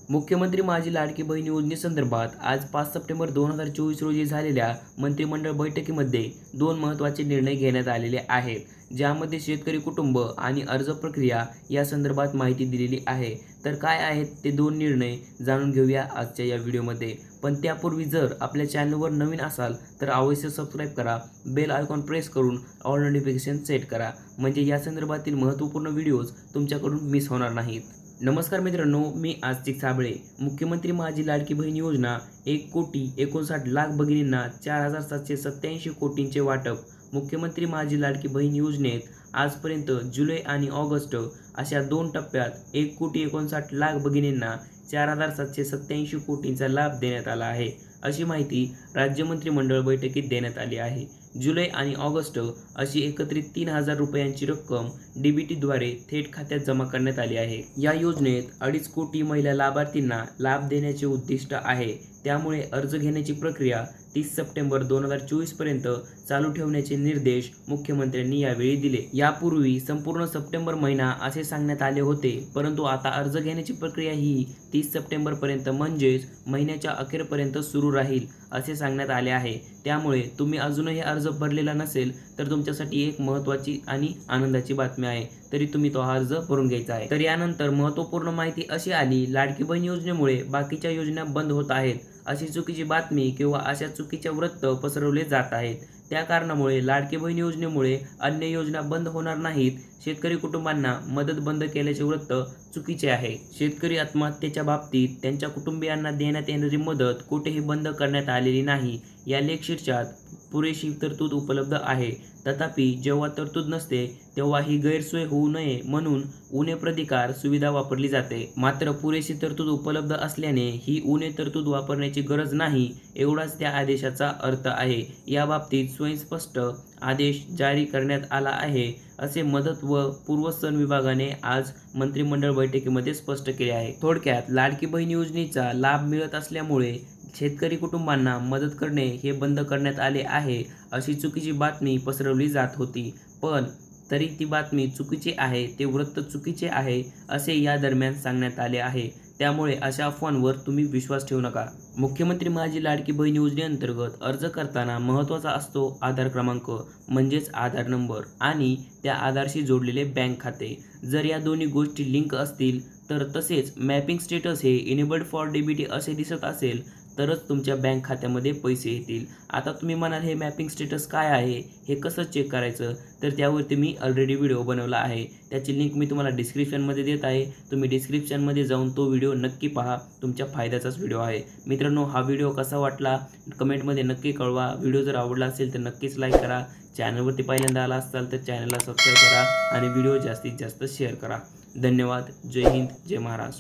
मुख्यमंत्री माझी लाडकी बहीण योजनेसंदर्भात आज 5 सप्टेंबर 2024 रोजी झालेल्या मंत्रिमंडळ बैठकीमध्ये दोन महत्त्वाचे निर्णय घेण्यात आलेले आहेत, ज्यामध्ये शेतकरी कुटुंब आणि अर्ज प्रक्रिया या संदर्भात माहिती दिलेली आहे। तर काय आहेत ते दोन निर्णय जाणून घेऊया आजच्या या व्हिडिओमध्ये। पण त्यापूर्वी जर आपल्या चॅनलवर नवीन असाल तर अवश्य सबस्क्राइब करा, बेल आयकॉन प्रेस करून ऑल नोटिफिकेशन सेट करा, म्हणजे या संदर्भातील महत्त्वपूर्ण व्हिडिओज तुमच्याकडून मिस होणार नाहीत। नमस्कार मित्रांनो, मी आस्तिक साबळे। मुख्यमंत्री माझी लाडकी बहीण योजना 1,59,00,000 भगिनींना 4,787 कोटींचे वाटप। मुख्यमंत्री माझी लाडकी बहीण योजनेत आजपर्यंत जुलै आणि ऑगस्ट अशा दोन टप्प्यात 1,59,00,000 भगिनींना 4,787 कोटींचा लाभ देण्यात आला आहे, अशी माहिती राज्य मंत्रिमंडळ बैठकीत देण्यात आली आहे। जुलै आणि ऑगस्ट अशी एकत्रित 3,000 रुपयांची रक्कम डीबीटीद्वारे थेट खात्यात जमा करण्यात आली आहे। या योजनेत 2.5 कोटी महिला लाभार्थींना लाभ देण्याचे उद्दिष्ट आहे, त्यामुळे अर्ज घेण्याची प्रक्रिया 30 सप्टेंबर 2024 पर्यंत चालू ठेवण्याचे निर्देश मुख्यमंत्र्यांनी यावेळी दिले। यापूर्वी संपूर्ण सप्टेंबर महिना असे सांगण्यात आले होते, परंतु आता अर्ज घेण्याची प्रक्रिया ही 30 सप्टेंबर पर्यंत म्हणजेच महिन्याच्या अखेरपर्यंत सुरू राहील असे सांगण्यात आले आहे। त्यामुळे तुम्ही अजूनही अर्ज भरलेला नसेल तर तुमच्यासाठी एक महत्त्वाची आणि आनंदाची बातमी आहे, तरी तुम्ही तो अर्ज भरून घ्यायचा आहे। तर यानंतर महत्त्वपूर्ण माहिती अशी आली, लाडकी बहीण योजनेमुळे बाकीच्या योजना बंद होत आहेत अशी चुकीची बातमी किंवा अशा चुकीचे वृत्त पसरवले जात आहेत। त्या कारणामुळे लाडकी बहीण योजनेमुळे अन्य योजना बंद होणार नाहीत। शेतकरी कुटुंबांना मदत बंद केल्याचे वृत्त चुकीचे आहे। शेतकरी आत्महत्येच्या बाबतीत त्यांच्या कुटुंबियांना देण्यात येणारी मदत कुठेही बंद करण्यात आलेली नाही। या लेखशीर्षात पुरेशी तरतूद उपलब्ध आहे, तथापि जेव्हा तरतूद नसते तेव्हा ही गैरसोय होऊ नये म्हणून उणे प्रतिकार सुविधा वापरली जाते। मात्र पुरेशी तरतूद उपलब्ध असल्याने ही उणे तरतूद वापरण्याची गरज नाही, एवढाच त्या आदेशाचा अर्थ आहे। या बाबतीत स्वयंस्पष्ट आदेश जारी करण्यात आला आहे, असे मदत व पूर्वसन विभागाने आज मंत्रिमंडळ बैठकीमध्ये स्पष्ट केले आहे। थोडक्यात लाडकी बहीण योजनेचा लाभ मिळत असल्यामुळे शेतकरी कुटुंबांना मदत करणे हे बंद करण्यात आले आहे, अशी चुकीची बातमी पसरवली जात होती। पण तरी ती बातमी चुकीची आहे, ते वृत्त चुकीचे आहे असे या दरम्यान सांगण्यात आले आहे। त्यामुळे अशा अफवांवर तुम्ही विश्वास ठेवू नका। मुख्यमंत्री माझी लाडकी बहीण योजनेअंतर्गत अर्ज करताना महत्त्वाचा असतो आधार क्रमांक म्हणजेच आधार नंबर आणि त्या आधारशी जोडलेले बँक खाते। जर या दोन्ही गोष्टी लिंक असतील तर, तसेच मॅपिंग स्टेटस हे इनेबल्ड फॉर डीबीटी असे दिसत असेल तरच तुमच्या बँक खात्यामध्ये पैसे येतील। आता तुम्ही म्हणाल हे मॅपिंग स्टेटस काय आहे, हे कसं चेक करायचं, तर त्यावरती मी ऑलरेडी व्हिडिओ बनवला आहे, त्याची लिंक मी तुम्हाला डिस्क्रिप्शनमध्ये देत आहे। तुम्ही डिस्क्रिप्शनमध्ये जाऊन तो व्हिडिओ नक्की पहा, तुमच्या फायद्याचाच व्हिडिओ आहे। मित्रांनो, हा व्हिडिओ कसा वाटला कमेंटमध्ये नक्की कळवा। व्हिडिओ जर आवडला असेल तर नक्कीच लाईक करा, चॅनलवरती पहिल्यांदा आला असाल तर चॅनलला सबस्क्राईब करा आणि व्हिडिओ जास्तीत जास्त शेअर करा। धन्यवाद। जय हिंद, जय महाराष्ट्र।